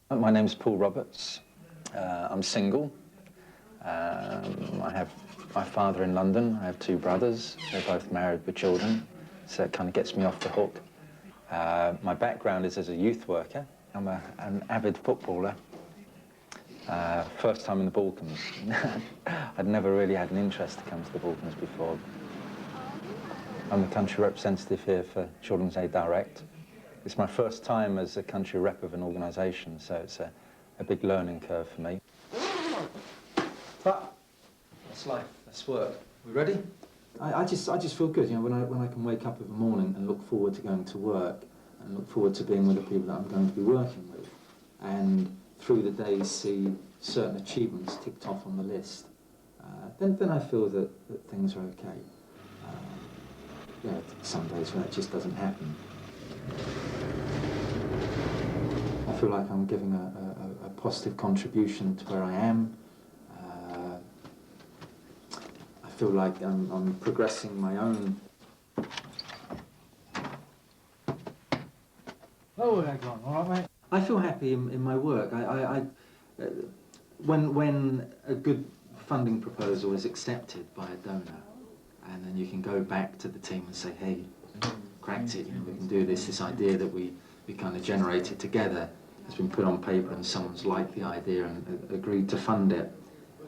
My name's Paul Roberts. I'm single. I have my father in London. I have two brothers. They're both married with children, so it kind of gets me off the hook. My background is as a youth worker. I'm an avid footballer. First time in the Balkans. I'd never really had an interest to come to the Balkans before. I'm the country representative here for Children's Aid Direct. It's my first time as a country rep of an organisation, so it's a big learning curve for me. But that's life, that's work. We ready? I just feel good, you know, when I can wake up in the morning and look forward to going to work and look forward to being with the people that I'm going to be working with, and through the day see certain achievements ticked off on the list, then I feel that things are okay. You know, some days when it just doesn't happen. I feel like I'm giving a positive contribution to where I am. I feel like I'm progressing my own. Oh, hang on, all right, mate? I feel happy in my work. When a good funding proposal is accepted by a donor, and then you can go back to the team and say, hey, cracked it, you know, we can do this. This idea that we kind of generated together has been put on paper, and someone's liked the idea and agreed to fund it,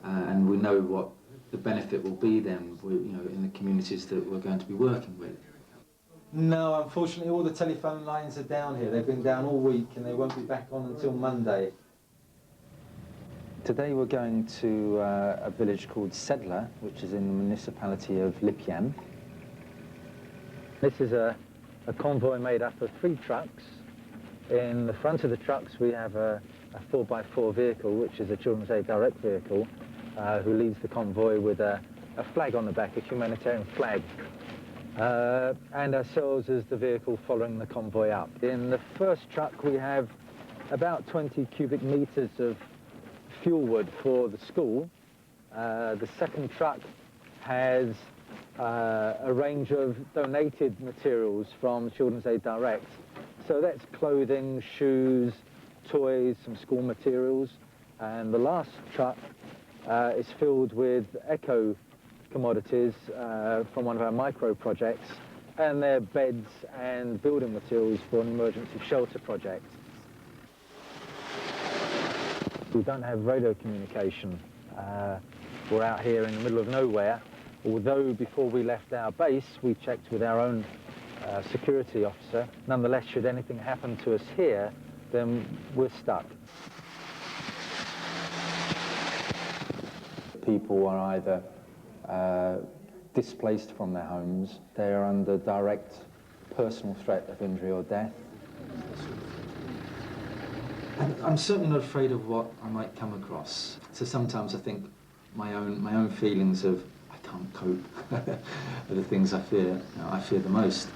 and we know what the benefit will be then, you know, in the communities that we're going to be working with. No, unfortunately all the telephone lines are down here. They've been down all week and they won't be back on until Monday. Today we're going to a village called Sedlare, which is in the municipality of Lipian. This is a convoy made up of 3 trucks. In the front of the trucks we have a 4x4 vehicle, which is a Children's Aid Direct vehicle, who leads the convoy with a flag on the back, a humanitarian flag. And ourselves as the vehicle following the convoy up. In the first truck we have about 20 cubic meters of fuel wood for the school. The second truck has a range of donated materials from Children's Aid Direct. So that's clothing, shoes, toys, some school materials. And the last truck is filled with eco commodities from one of our micro projects, and they're beds and building materials for an emergency shelter project. We don't have radio communication. We're out here in the middle of nowhere, although before we left our base we checked with our own security officer. Nonetheless, should anything happen to us here, then we're stuck. People are either displaced from their homes, they are under direct personal threat of injury or death. I'm certainly not afraid of what I might come across. So sometimes I think my own feelings of I can't cope are the things I fear. You know, I fear the most.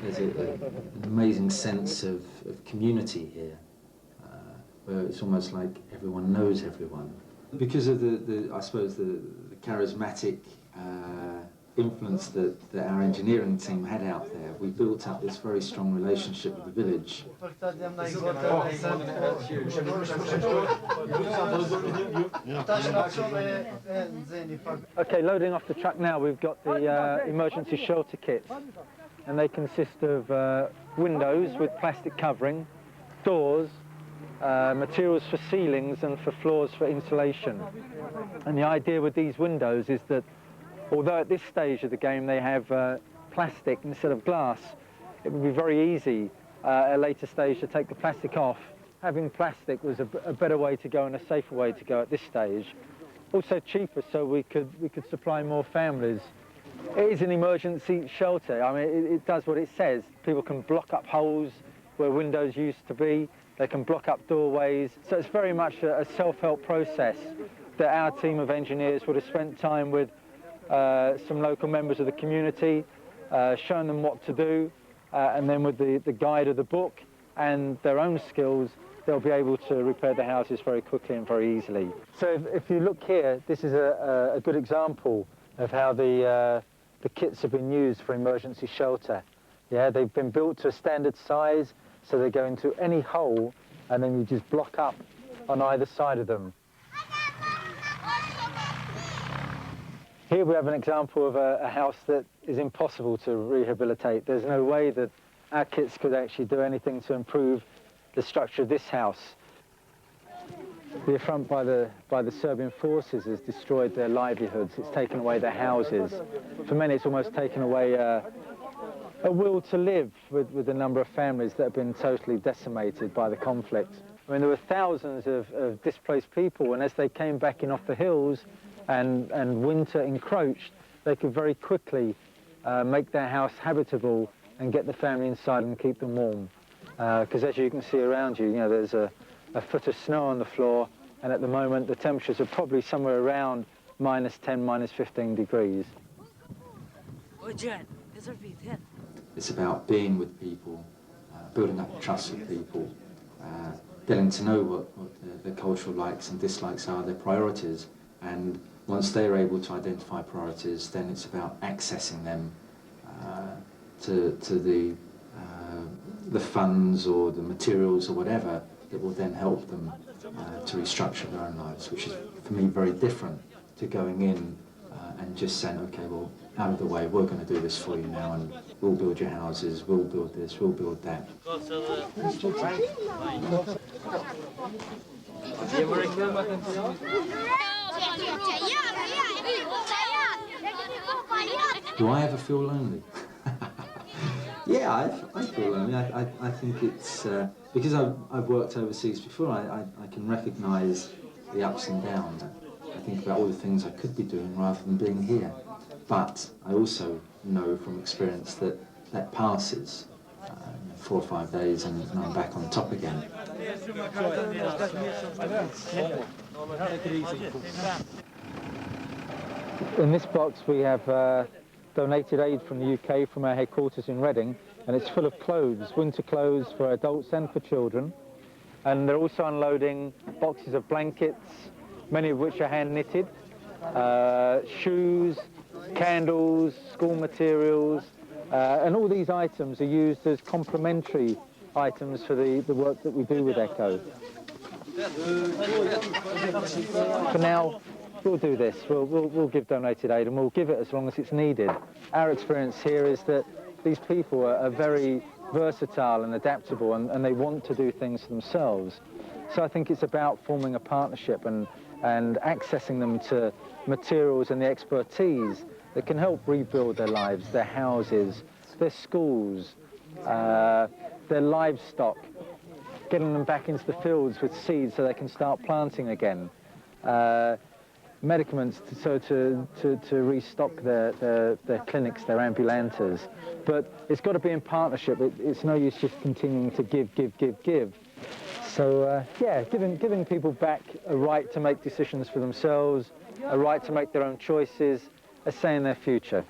There's an amazing sense of community here, where it's almost like everyone knows everyone. Because of I suppose the charismatic influence that our engineering team had out there, we built up this very strong relationship with the village. Okay, loading off the truck now, we've got the emergency shelter kits, and they consist of windows with plastic covering, doors, materials for ceilings and for floors for insulation. And the idea with these windows is that although at this stage of the game they have plastic instead of glass, it would be very easy at a later stage to take the plastic off. Having plastic was a better way to go and a safer way to go at this stage. Also cheaper, so we could supply more families. It is an emergency shelter. I mean, it does what it says. People can block up holes where windows used to be. They can block up doorways. So it's very much a self-help process that our team of engineers would have spent time with some local members of the community, showing them what to do, and then with the guide of the book and their own skills, they'll be able to repair the houses very quickly and very easily. So if you look here, this is a good example of how the the kits have been used for emergency shelter. Yeah, they've been built to a standard size, so they go into any hole, and then you just block up on either side of them. Here we have an example of a house that is impossible to rehabilitate. There's no way that our kits could actually do anything to improve the structure of this house. The affront by the Serbian forces has destroyed their livelihoods. It's taken away their houses. For many, it's almost taken away a will to live with a number of families that have been totally decimated by the conflict. I mean, there were thousands of displaced people, and as they came back in off the hills and winter encroached, they could very quickly make their house habitable and get the family inside and keep them warm. Because as you can see around you, there's a foot of snow on the floor, and at the moment the temperatures are probably somewhere around -10, -15 degrees. It's about being with people, building up trust with people, getting to know what their cultural likes and dislikes are, their priorities, and once they're able to identify priorities, then it's about accessing them to the funds or the materials or whatever that will then help them to restructure their own lives, which is for me very different to going in and just saying, okay, well, out of the way, we're going to do this for you now, and we'll build your houses, we'll build this, we'll build that. Do I ever feel lonely? Yeah, I feel lonely. I think it's because I've worked overseas before. I can recognise the ups and downs. I think about all the things I could be doing rather than being here. But I also know from experience that that passes. 4 or 5 days and I'm back on top again. In this box we have donated aid from the UK, from our headquarters in Reading, and it's full of clothes, winter clothes for adults and for children. And they're also unloading boxes of blankets, many of which are hand knitted, shoes, candles, school materials, and all these items are used as complementary items for the work that we do with ECHO. For now, we'll do this. We'll give donated aid, and we'll give it as long as it's needed. Our experience here is that these people are very versatile and adaptable, and they want to do things for themselves. So I think it's about forming a partnership and accessing them to materials and the expertise that can help rebuild their lives, their houses, their schools, their livestock, getting them back into the fields with seeds so they can start planting again, medicaments to restock their clinics, their ambulances. But it's got to be in partnership. It's no use just continuing to give. So yeah, giving people back a right to make decisions for themselves, a right to make their own choices, a say in their future.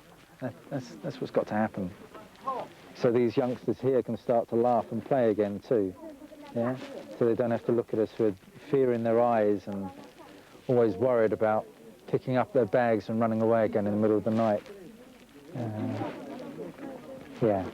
That's what's got to happen. So these youngsters here can start to laugh and play again too. Yeah? So they don't have to look at us with fear in their eyes and always worried about picking up their bags and running away again in the middle of the night. Yeah.